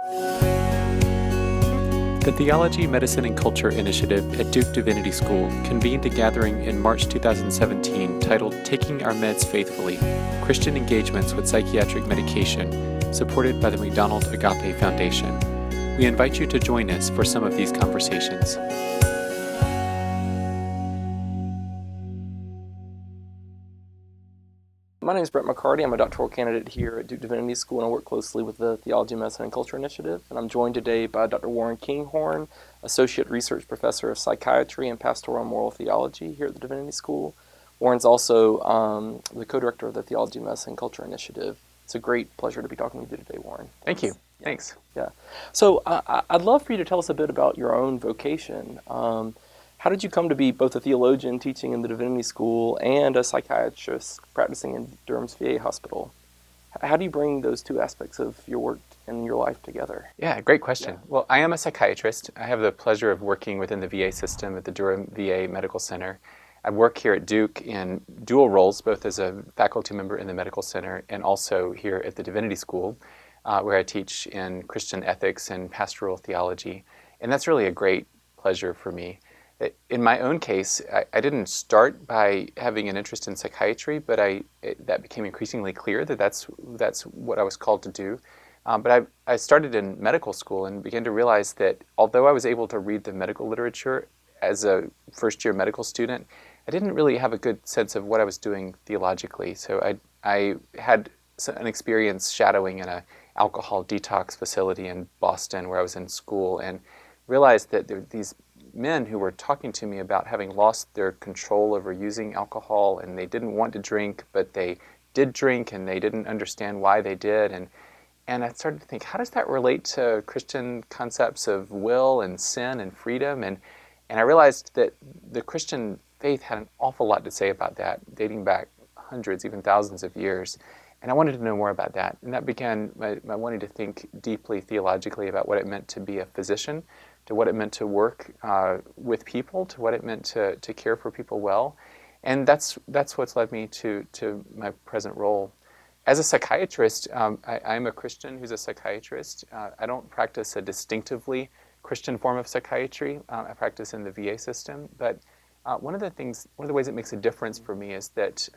The Theology, Medicine, and Culture Initiative at Duke Divinity School convened a gathering in March 2017 titled Taking Our Meds Faithfully, Christian Engagements with Psychiatric Medication, supported by the McDonald Agape Foundation. We invite you to join us for some of these conversations. My name is Brett McCarty. I'm a doctoral candidate here at Duke Divinity School, and I work closely with the Theology, Medicine, and Culture Initiative. And I'm joined today by Dr. Warren Kinghorn, Associate Research Professor of Psychiatry and Pastoral and Moral Theology here at the Divinity School. Warren's also the co-director of the Theology, Medicine, and Culture Initiative. It's a great pleasure to be talking with you today, Warren. Thank you. Thanks. Yeah. So I'd love for you to tell us a bit about your own vocation. How did you come to be both a theologian teaching in the Divinity School and a psychiatrist practicing in Durham's VA Hospital? How do you bring those two aspects of your work and your life together? Yeah, great question. Yeah. Well, I am a psychiatrist. I have the pleasure of working within the VA system at the Durham VA Medical Center. I work here at Duke in dual roles, both as a faculty member in the medical center and also here at the Divinity School, where I teach in Christian ethics and pastoral theology. And that's really a great pleasure for me. In my own case, I didn't start by having an interest in psychiatry, but that became increasingly clear that that's what I was called to do. But I started in medical school and began to realize that although I was able to read the medical literature as a first-year medical student, I didn't really have a good sense of what I was doing theologically. So I had an experience shadowing in an alcohol detox facility in Boston where I was in school and realized that there were these men who were talking to me about having lost their control over using alcohol, and they didn't want to drink, but they did drink, and they didn't understand why they did. And I started to think, how does that relate to Christian concepts of will and sin and freedom? And I realized that the Christian faith had an awful lot to say about that, dating back hundreds, even thousands of years. And I wanted to know more about that. And that began my wanting to think deeply theologically about what it meant to be a physician, to what it meant to work with people, to what it meant to care for people well. And that's what's led me to my present role. As a psychiatrist, I'm a Christian who's a psychiatrist. I don't practice a distinctively Christian form of psychiatry. I practice in the VA system. But one of the ways it makes a difference for me is that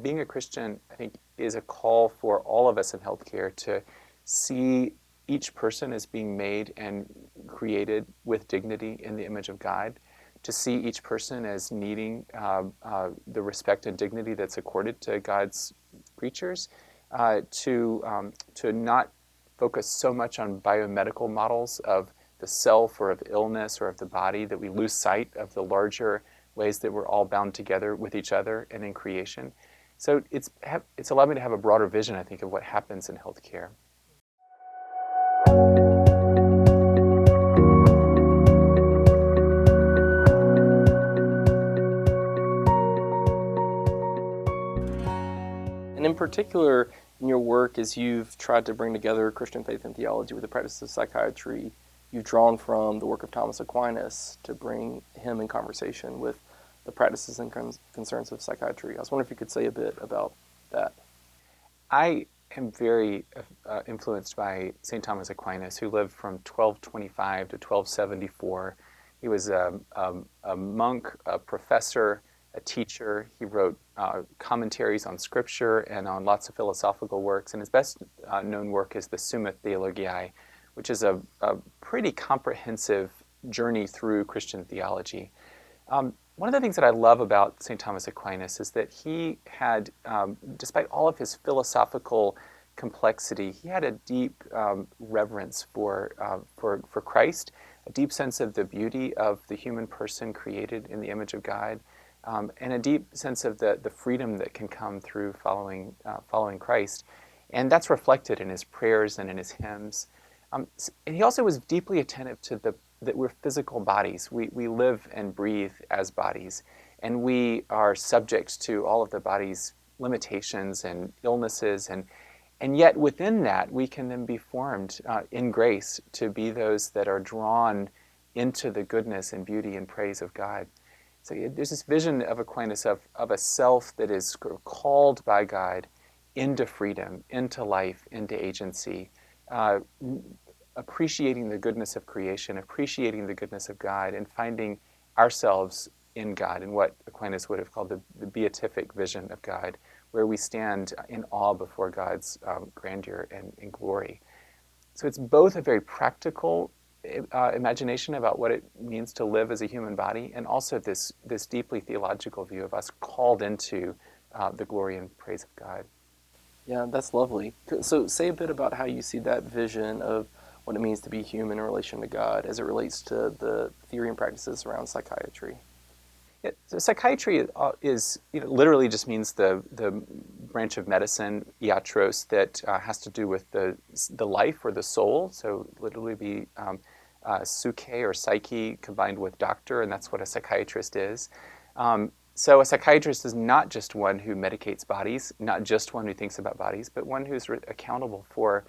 being a Christian, I think, is a call for all of us in healthcare to see each person as being made and created with dignity in the image of God, to see each person as needing the respect and dignity that's accorded to God's creatures, to not focus so much on biomedical models of the self or of illness or of the body that we lose sight of the larger ways that we're all bound together with each other and in creation. So it's allowed me to have a broader vision, I think, of what happens in healthcare. And in particular, in your work, as you've tried to bring together Christian faith and theology with the practice of psychiatry, you've drawn from the work of Thomas Aquinas to bring him in conversation with the practices and concerns of psychiatry. I was wondering if you could say a bit about that. I am very influenced by St. Thomas Aquinas, who lived from 1225 to 1274. He was a monk, a professor, a teacher. He wrote commentaries on scripture and on lots of philosophical works, and his best known work is the Summa Theologiae, which is a pretty comprehensive journey through Christian theology. One of the things that I love about St. Thomas Aquinas is that he had, despite all of his philosophical complexity, he had a deep reverence for Christ, a deep sense of the beauty of the human person created in the image of God, and a deep sense of the freedom that can come through following Christ. And that's reflected in his prayers and in his hymns. And he also was deeply attentive to that we're physical bodies. We live and breathe as bodies, and we are subject to all of the body's limitations and illnesses, and yet within that we can then be formed in grace to be those that are drawn into the goodness and beauty and praise of God. So there's this vision of Aquinas of a self that is called by God into freedom, into life, into agency, appreciating the goodness of creation, appreciating the goodness of God, and finding ourselves in God, in what Aquinas would have called the beatific vision of God, where we stand in awe before God's grandeur and glory. So it's both a very practical imagination about what it means to live as a human body, and also this deeply theological view of us called into the glory and praise of God. Yeah, that's lovely. So say a bit about how you see that vision of what it means to be human in relation to God as it relates to the theory and practices around psychiatry. Yeah, so psychiatry is literally just means the branch of medicine, iatros, that has to do with the life or the soul. So literally be psyche or psyche combined with doctor, and that's what a psychiatrist is. So a psychiatrist is not just one who medicates bodies, not just one who thinks about bodies, but one who's accountable for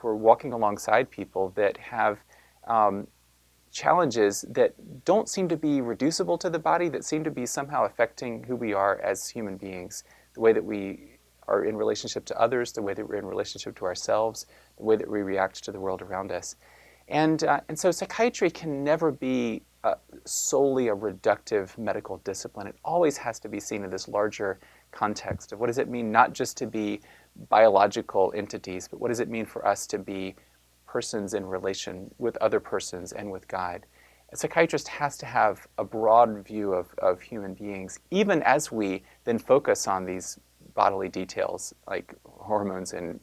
walking alongside people that have challenges that don't seem to be reducible to the body, that seem to be somehow affecting who we are as human beings, the way that we are in relationship to others, the way that we're in relationship to ourselves, the way that we react to the world around us. And so psychiatry can never be solely a reductive medical discipline. It always has to be seen in this larger context of what does it mean not just to be biological entities, but what does it mean for us to be persons in relation with other persons and with God. A psychiatrist has to have a broad view of human beings, even as we then focus on these bodily details like hormones and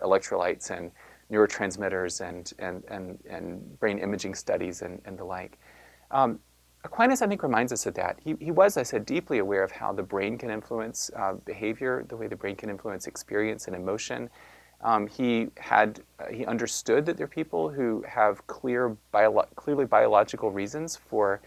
electrolytes and neurotransmitters and brain imaging studies and the like. Aquinas, I think, reminds us of that. He was, I said, deeply aware of how the brain can influence behavior, the way the brain can influence experience and emotion. He understood that there are people who have clearly biological reasons for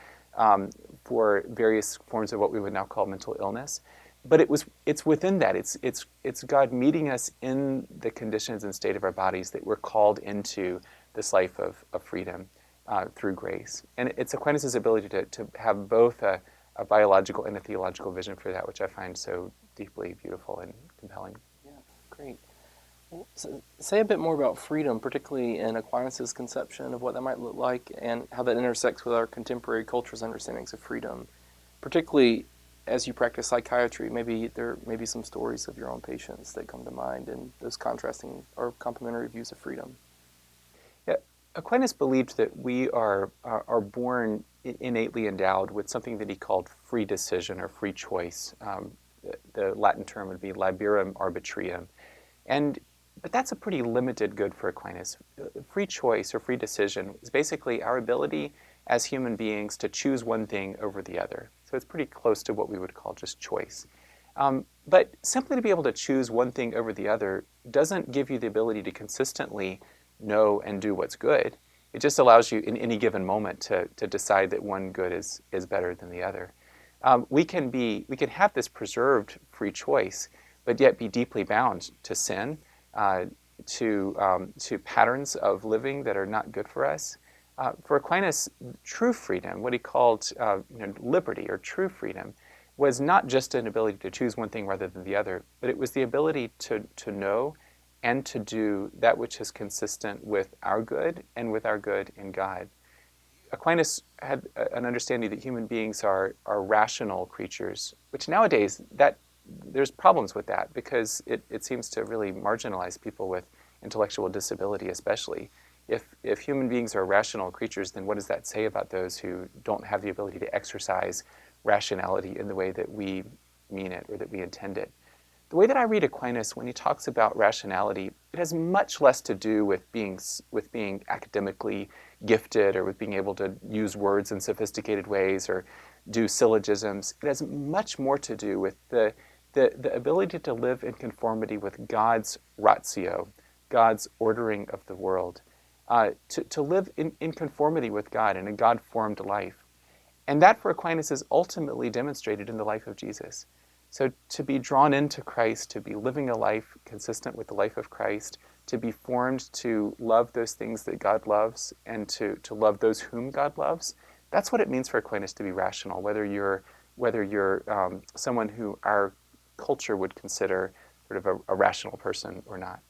various forms of what we would now call mental illness. But it's within that. It's God meeting us in the conditions and state of our bodies that we're called into this life of freedom through grace. And it's Aquinas' ability to have both a biological and a theological vision for that, which I find so deeply beautiful and compelling. Yeah, great. Well, so say a bit more about freedom, particularly in Aquinas' conception of what that might look like and how that intersects with our contemporary culture's understandings of freedom. Particularly as you practice psychiatry, maybe there may be some stories of your own patients that come to mind and those contrasting or complementary views of freedom. Yeah, Aquinas believed that we are born innately endowed with something that he called free decision or free choice. The Latin term would be liberum arbitrium. But that's a pretty limited good for Aquinas. Free choice or free decision is basically our ability as human beings to choose one thing over the other. So it's pretty close to what we would call just choice. But simply to be able to choose one thing over the other doesn't give you the ability to consistently know and do what's good. It just allows you in any given moment to decide that one good is better than the other. We can have this preserved free choice, but yet be deeply bound to sin, to patterns of living that are not good for us. For Aquinas, true freedom, what he called liberty or true freedom, was not just an ability to choose one thing rather than the other, but it was the ability to know and to do that which is consistent with our good and with our good in God. Aquinas had an understanding that human beings are rational creatures, which nowadays there's problems with that because it seems to really marginalize people with intellectual disability especially. If human beings are rational creatures, then what does that say about those who don't have the ability to exercise rationality in the way that we mean it or that we intend it? The way that I read Aquinas when he talks about rationality, it has much less to do with being academically gifted or with being able to use words in sophisticated ways or do syllogisms. It has much more to do with the ability to live in conformity with God's ratio, God's ordering of the world, to live in conformity with God in a God-formed life. And that for Aquinas is ultimately demonstrated in the life of Jesus. So to be drawn into Christ, to be living a life consistent with the life of Christ, to be formed to love those things that God loves and to love those whom God loves, that's what it means for Aquinas to be rational, whether you're someone who our culture would consider sort of a rational person or not.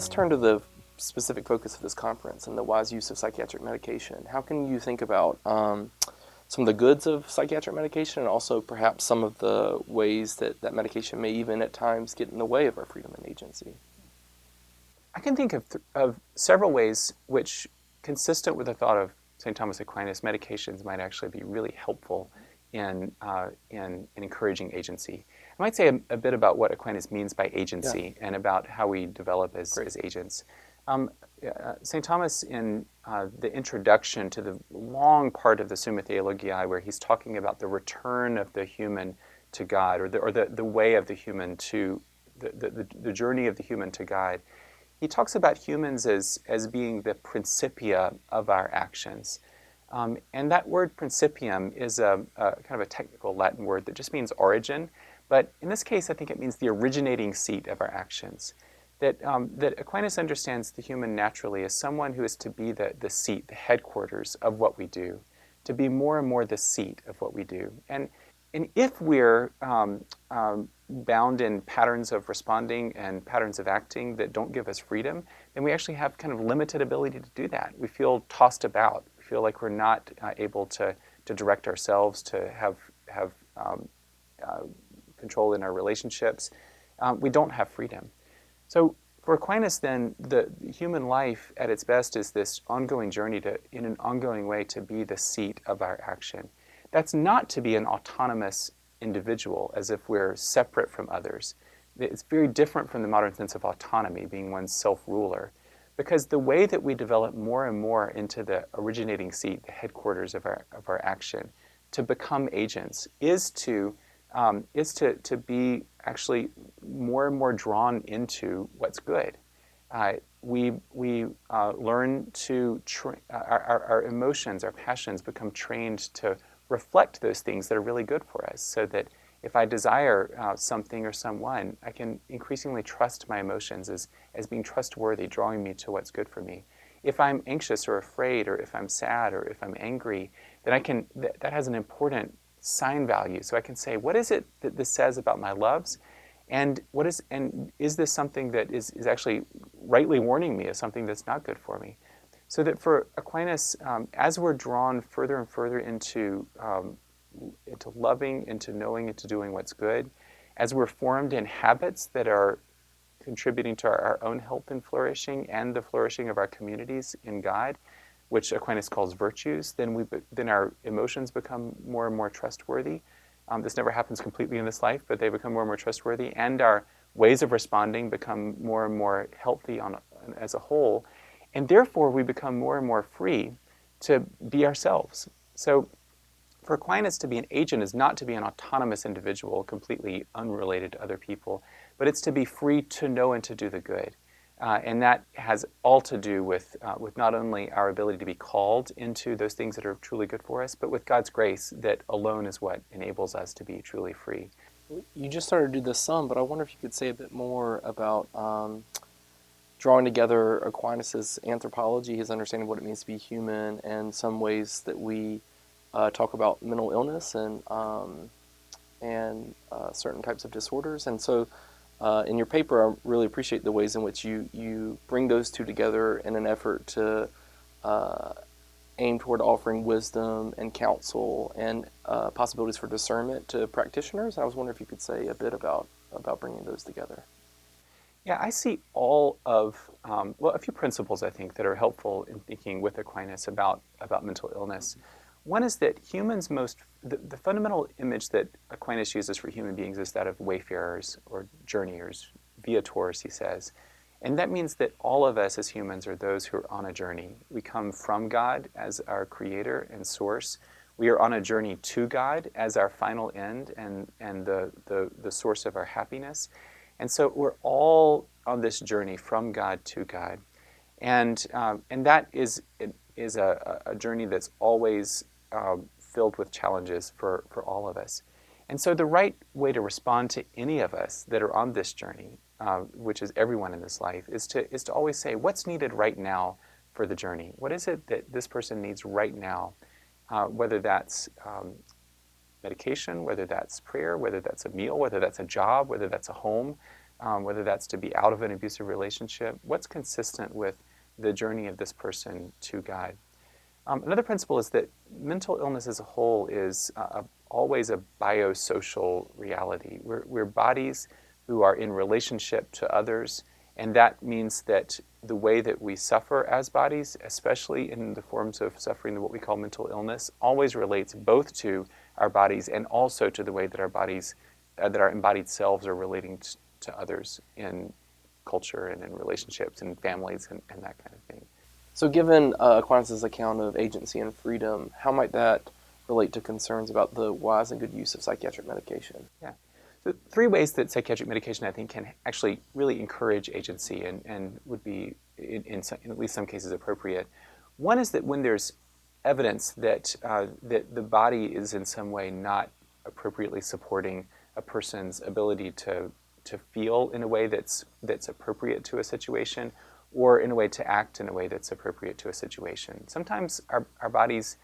let's turn to the specific focus of this conference and the wise use of psychiatric medication. How can you think about some of the goods of psychiatric medication and also perhaps some of the ways that that medication may even at times get in the way of our freedom and agency? I can think of several ways which, consistent with the thought of St. Thomas Aquinas, medications might actually be really helpful in encouraging agency. I might say a bit about what Aquinas means by agency and about how we develop as agents. St. Thomas, in the introduction to the long part of the Summa Theologiae, where he's talking about the return of the human to God, or the way of the human to, the journey of the human to God, he talks about humans as being the principia of our actions. And that word principium is a kind of a technical Latin word that just means origin. But in this case, I think it means the originating seat of our actions. That Aquinas understands the human naturally as someone who is to be the seat, the headquarters of what we do, to be more and more the seat of what we do. And if we're bound in patterns of responding and patterns of acting that don't give us freedom, then we actually have kind of limited ability to do that. We feel tossed about. We feel like we're not able to direct ourselves, to have control in our relationships. We don't have freedom. So for Aquinas, then, the human life at its best is this ongoing journey to, in an ongoing way, to be the seat of our action. That's not to be an autonomous individual, as if we're separate from others. It's very different from the modern sense of autonomy, being one's self-ruler, because the way that we develop more and more into the originating seat, the headquarters of our action, to become agents, is to be actually more and more drawn into what's good. We learn to our emotions, our passions become trained to reflect those things that are really good for us, so that if I desire something or someone, I can increasingly trust my emotions as being trustworthy, drawing me to what's good for me. If I'm anxious or afraid, or if I'm sad, or if I'm angry, then that has an important sign value. So I can say, what is it that this says about my loves? And is this something that is actually rightly warning me of something that's not good for me? So that for Aquinas, as we're drawn further and further into loving, into knowing, into doing what's good, as we're formed in habits that are contributing to our own health and flourishing and the flourishing of our communities in God, which Aquinas calls virtues, then our emotions become more and more trustworthy. This never happens completely in this life, but they become more and more trustworthy, and our ways of responding become more and more healthy as a whole, and therefore we become more and more free to be ourselves. So for Aquinas, to be an agent is not to be an autonomous individual, completely unrelated to other people, but it's to be free to know and to do the good. And that has all to do with not only our ability to be called into those things that are truly good for us, but with God's grace that alone is what enables us to be truly free. You just started to do this some, but I wonder if you could say a bit more about drawing together Aquinas' anthropology, his understanding of what it means to be human, and some ways that we talk about mental illness and certain types of disorders. And so in your paper, I really appreciate the ways in which you bring those two together in an effort to aim toward offering wisdom and counsel and possibilities for discernment to practitioners. I was wondering if you could say a bit about bringing those together. Yeah, I see all of, a few principles, I think, that are helpful in thinking with Aquinas about mental illness. One is that humans the fundamental image that Aquinas uses for human beings is that of wayfarers or journeyers, viators, he says. And that means that all of us as humans are those who are on a journey. We come from God as our creator and source. We are on a journey to God as our final end and the source of our happiness. And so we're all on this journey from God to God. And that is a journey that's always filled with challenges for all of us. And so the right way to respond to any of us that are on this journey, which is everyone in this life, is to always say, what's needed right now for the journey? What is it that this person needs right now? Whether that's medication, whether that's prayer, whether that's a meal, whether that's a job, whether that's a home, whether that's to be out of an abusive relationship, what's consistent with the journey of this person to God. Another principle is that mental illness as a whole is always a biosocial reality. We're bodies who are in relationship to others, and that means that the way that we suffer as bodies, especially in the forms of suffering what we call mental illness, always relates both to our bodies and also to the way that our bodies, that our embodied selves are relating to others in culture and in relationships and families and that kind of thing. So given Aquinas' account of agency and freedom, how might that relate to concerns about the wise and good use of psychiatric medication? Yeah. So 3 ways that psychiatric medication, I think, can actually really encourage agency and would be, in at least some cases, appropriate. One is that when there's evidence that, that the body is in some way not appropriately supporting a person's ability to feel in a way that's appropriate to a situation, or in a way to act in a way that's appropriate to a situation. Sometimes our bodies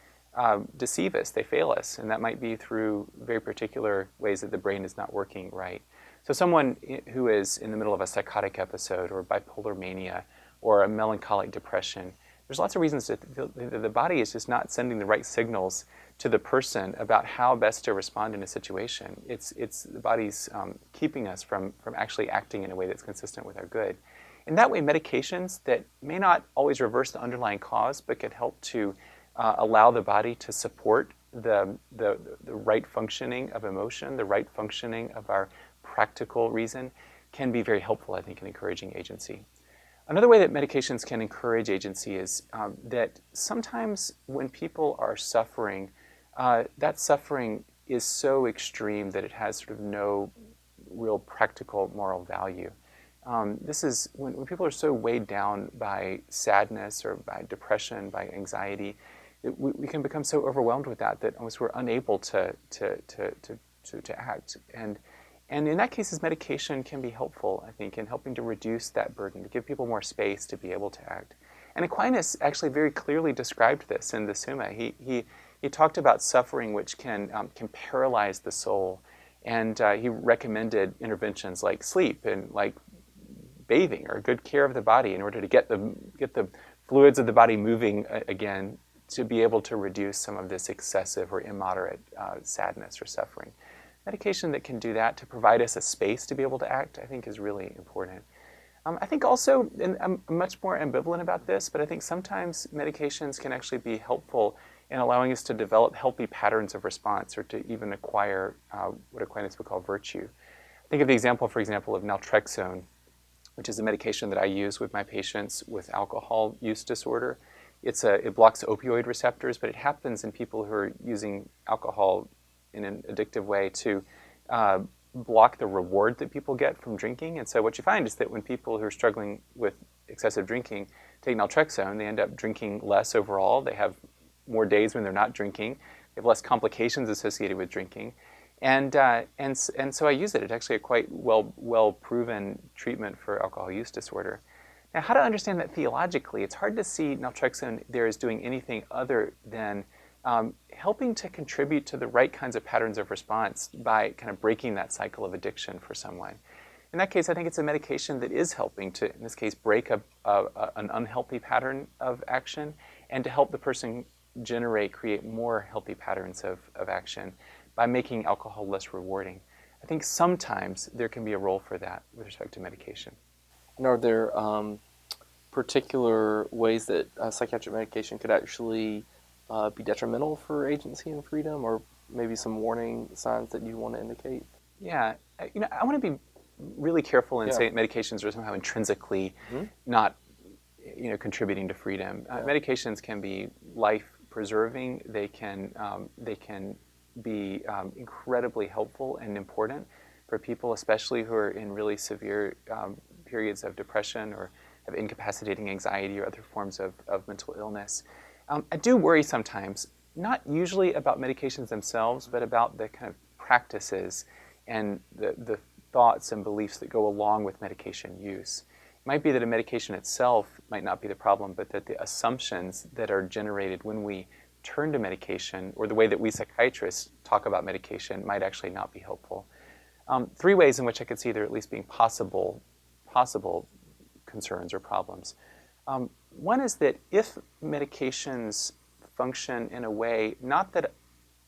deceive us, they fail us, and that might be through very particular ways that the brain is not working right. So someone who is in the middle of a psychotic episode or bipolar mania or a melancholic depression, there's lots of reasons that the body is just not sending the right signals to the person about how best to respond in a situation. It's the body's keeping us from actually acting in a way that's consistent with our good. In that way, medications that may not always reverse the underlying cause, but can help to allow the body to support the right functioning of emotion, the right functioning of our practical reason, can be very helpful, I think, in encouraging agency. Another way that medications can encourage agency is that sometimes when people are suffering, that suffering is so extreme that it has sort of no real practical moral value. This is when people are so weighed down by sadness or by depression, by anxiety, we can become so overwhelmed with that almost we're unable to act. And in that case, medication can be helpful, I think, in helping to reduce that burden, to give people more space to be able to act. And Aquinas actually very clearly described this in the Summa. He talked about suffering which can paralyze the soul, and he recommended interventions like sleep and like bathing or good care of the body in order to get the fluids of the body moving again, to be able to reduce some of this excessive or immoderate sadness or suffering. Medication that can do that, to provide us a space to be able to act, I think is really important. I think also, and I'm much more ambivalent about this, but I think sometimes medications can actually be helpful in allowing us to develop healthy patterns of response or to even acquire what Aquinas would call virtue. Think of the example, for example, of naltrexone, which is a medication that I use with my patients with alcohol use disorder. It blocks opioid receptors, but it happens in people who are using alcohol in an addictive way to block the reward that people get from drinking. And so what you find is that when people who are struggling with excessive drinking take naltrexone, they end up drinking less overall. They have more days when they're not drinking. They have less complications associated with drinking. And so I use it. It's actually a quite well proven treatment for alcohol use disorder. Now, how to understand that theologically? It's hard to see naltrexone there as doing anything other than helping to contribute to the right kinds of patterns of response by kind of breaking that cycle of addiction for someone. In that case, I think it's a medication that is helping to, in this case, break an unhealthy pattern of action and to help the person create more healthy patterns of action by making alcohol less rewarding. I think sometimes there can be a role for that with respect to medication. And are there particular ways that psychiatric medication could actually be detrimental for agency and freedom, or maybe some warning signs that you want to indicate? Yeah, I want to be really careful in saying medications are somehow intrinsically not, contributing to freedom. Medications can be life-preserving. They can be incredibly helpful and important for people, especially who are in really severe periods of depression or have incapacitating anxiety or other forms of mental illness. I do worry sometimes, not usually about medications themselves, but about the kind of practices and the thoughts and beliefs that go along with medication use. It might be that a medication itself might not be the problem, but that the assumptions that are generated when we turn to medication, or the way that we psychiatrists talk about medication, might actually not be helpful. Three ways in which I could see there at least being possible concerns or problems. One is that if medications function in a way, not that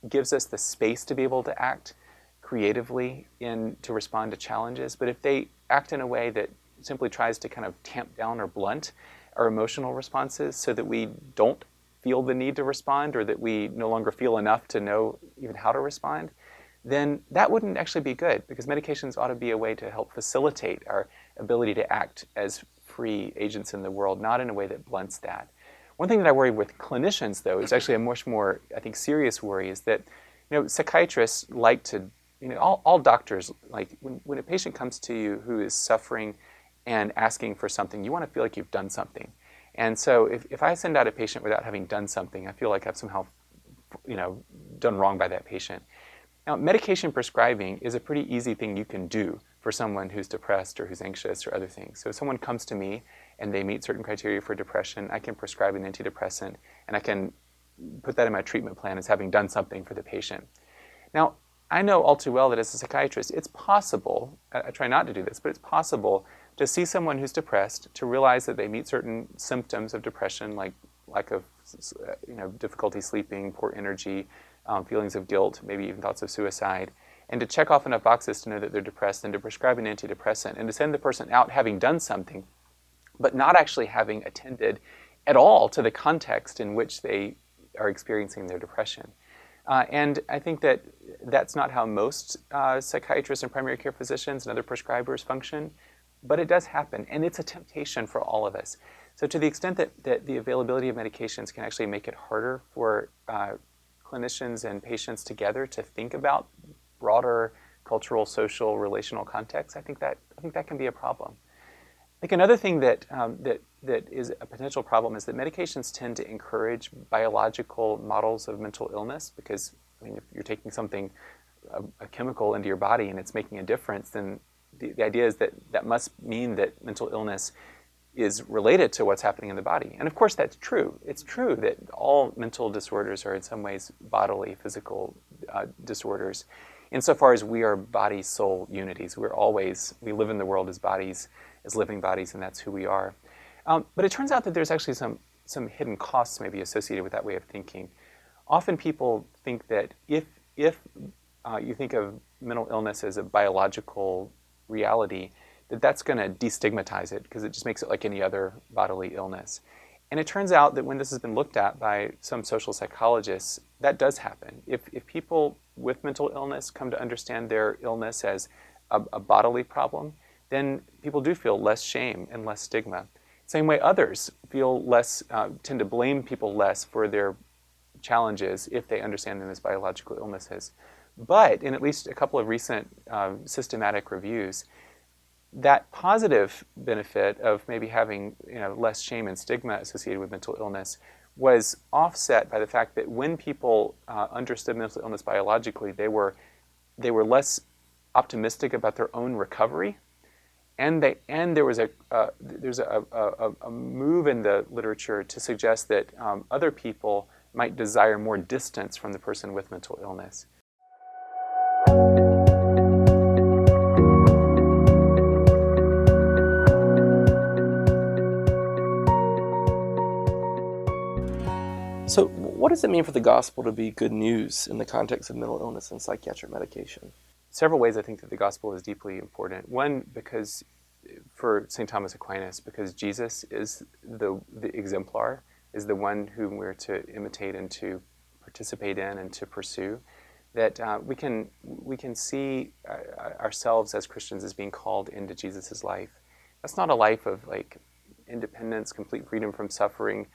gives us the space to be able to act creatively to respond to challenges, but if they act in a way that simply tries to kind of tamp down or blunt our emotional responses so that we don't feel the need to respond, or that we no longer feel enough to know even how to respond, then that wouldn't actually be good, because medications ought to be a way to help facilitate our ability to act as free agents in the world, not in a way that blunts that. One thing that I worry with clinicians, though, is actually a much more, I think, serious worry, is that, psychiatrists like to, all doctors, like when a patient comes to you who is suffering and asking for something, you want to feel like you've done something. And so if I send out a patient without having done something, I feel like I've somehow, done wrong by that patient. Now, medication prescribing is a pretty easy thing you can do for someone who's depressed or who's anxious or other things. So if someone comes to me and they meet certain criteria for depression, I can prescribe an antidepressant, and I can put that in my treatment plan as having done something for the patient. Now, I know all too well that as a psychiatrist, it's possible, I try not to do this, but it's possible to see someone who's depressed, to realize that they meet certain symptoms of depression, like lack of difficulty sleeping, poor energy, feelings of guilt, maybe even thoughts of suicide, and to check off enough boxes to know that they're depressed, and to prescribe an antidepressant, and to send the person out having done something, but not actually having attended at all to the context in which they are experiencing their depression. And I think that that's not how most psychiatrists and primary care physicians and other prescribers function, but it does happen, and it's a temptation for all of us. So to the extent that the availability of medications can actually make it harder for clinicians and patients together to think about broader cultural, social, relational contexts, I think that can be a problem. I think another thing that is a potential problem is that medications tend to encourage biological models of mental illness, because if you're taking something, a chemical into your body, and it's making a difference, then the idea is that must mean that mental illness is related to what's happening in the body. And of course that's true. It's true that all mental disorders are in some ways bodily, physical disorders, insofar as we are body-soul unities. We live in the world as bodies, as living bodies, and that's who we are. But it turns out that there's actually some hidden costs maybe associated with that way of thinking. Often people think that if you think of mental illness as a biological reality, that's going to destigmatize it, because it just makes it like any other bodily illness. And it turns out that when this has been looked at by some social psychologists, that does happen. If people with mental illness come to understand their illness as a bodily problem, then people do feel less shame and less stigma. Same way others feel less, tend to blame people less for their challenges if they understand them as biological illnesses. But in at least a couple of recent systematic reviews, that positive benefit of maybe having less shame and stigma associated with mental illness was offset by the fact that when people understood mental illness biologically, they were less optimistic about their own recovery, and there was there's a move in the literature to suggest that other people might desire more distance from the person with mental illness. So what does it mean for the gospel to be good news in the context of mental illness and psychiatric medication? Several ways I think that the gospel is deeply important. One, because for St. Thomas Aquinas, because Jesus is the exemplar, is the one whom we're to imitate and to participate in and to pursue, that we can see ourselves as Christians as being called into Jesus' life. That's not a life of independence, complete freedom from suffering,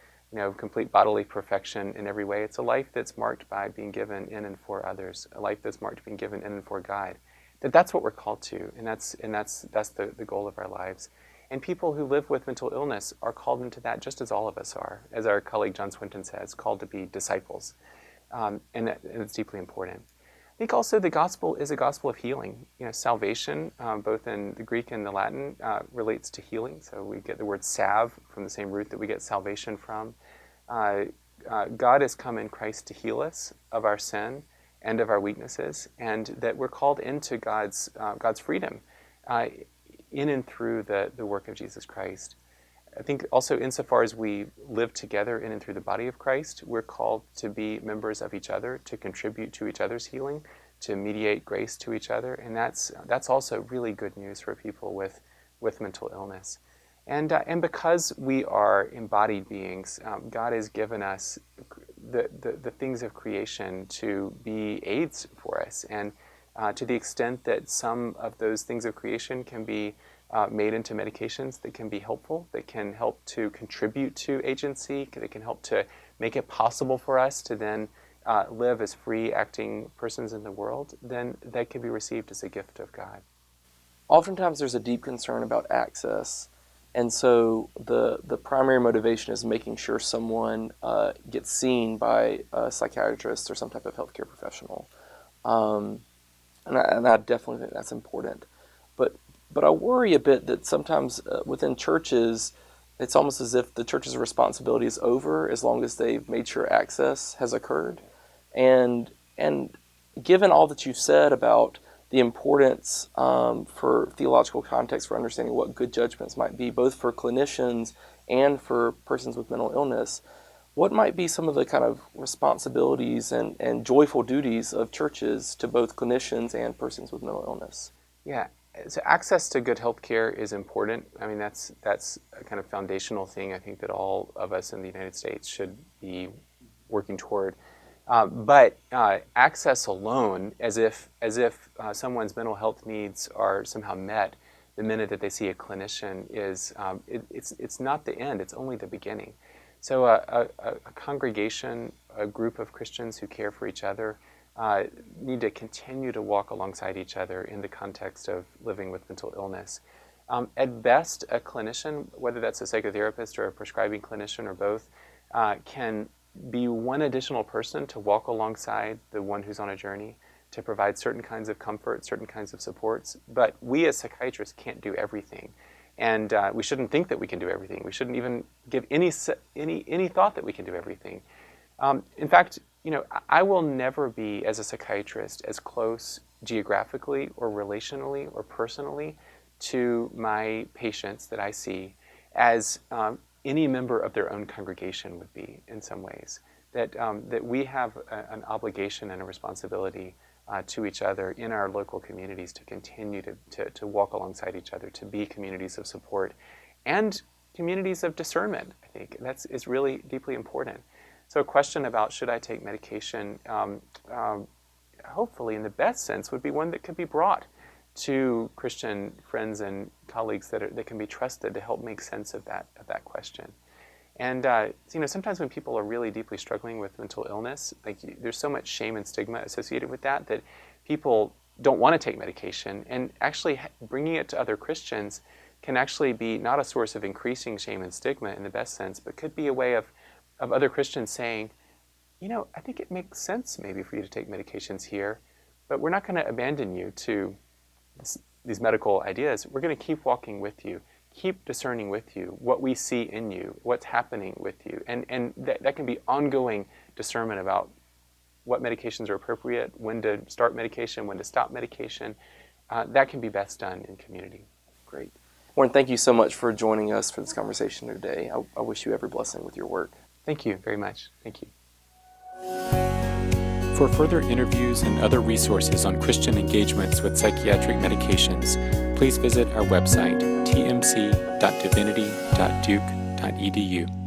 complete bodily perfection in every way. It's a life that's marked by being given in and for others, a life that's marked by being given in and for God. That's what we're called to, and that's the goal of our lives. And people who live with mental illness are called into that just as all of us are, as our colleague John Swinton says, called to be disciples, and it's deeply important. I think also the gospel is a gospel of healing. Salvation, both in the Greek and the Latin, relates to healing. So we get the word salve from the same root that we get salvation from. God has come in Christ to heal us of our sin and of our weaknesses, and that we're called into God's freedom in and through the work of Jesus Christ. I think also insofar as we live together in and through the body of Christ, we're called to be members of each other, to contribute to each other's healing, to mediate grace to each other, and that's also really good news for people with mental illness. And because we are embodied beings, God has given us the things of creation to be aids for us. And to the extent that some of those things of creation can be made into medications that can be helpful, that can help to contribute to agency, that can help to make it possible for us to then live as free acting persons in the world, then that can be received as a gift of God. Oftentimes there's a deep concern about access, and so the primary motivation is making sure someone gets seen by a psychiatrist or some type of healthcare professional. And I definitely think that's important. But I worry a bit that sometimes within churches, it's almost as if the church's responsibility is over as long as they've made sure access has occurred. And given all that you've said about the importance for theological context for understanding what good judgments might be, both for clinicians and for persons with mental illness, what might be some of the kind of responsibilities and joyful duties of churches to both clinicians and persons with mental illness? Yeah, so access to good health care is important. I mean, that's a kind of foundational thing I think that all of us in the United States should be working toward. But access alone, as if someone's mental health needs are somehow met the minute that they see a clinician, it's not the end. It's only the beginning. So a congregation, a group of Christians who care for each other, need to continue to walk alongside each other in the context of living with mental illness. At best, a clinician, whether that's a psychotherapist or a prescribing clinician or both, can be one additional person to walk alongside the one who's on a journey, to provide certain kinds of comfort, certain kinds of supports. But we as psychiatrists can't do everything. And we shouldn't think that we can do everything. We shouldn't even give any thought that we can do everything. In fact, I will never be, as a psychiatrist, as close geographically or relationally or personally to my patients that I see as any member of their own congregation would be in some ways. That we have an obligation and a responsibility to each other in our local communities to continue to walk alongside each other, to be communities of support and communities of discernment. I think is really deeply important. So a question about should I take medication, hopefully in the best sense, would be one that could be brought to Christian friends and colleagues that can be trusted to help make sense of that question. And sometimes when people are really deeply struggling with mental illness, there's so much shame and stigma associated with that people don't want to take medication. And actually bringing it to other Christians can actually be not a source of increasing shame and stigma in the best sense, but could be a way of other Christians saying, I think it makes sense maybe for you to take medications here, but we're not going to abandon you to these medical ideas. We're going to keep walking with you, keep discerning with you what we see in you, what's happening with you. And that can be ongoing discernment about what medications are appropriate, when to start medication, when to stop medication. That can be best done in community. Great. Warren, thank you so much for joining us for this conversation today. I wish you every blessing with your work. Thank you very much. Thank you. For further interviews and other resources on Christian engagements with psychiatric medications, please visit our website, TMC.Divinity.Duke.edu.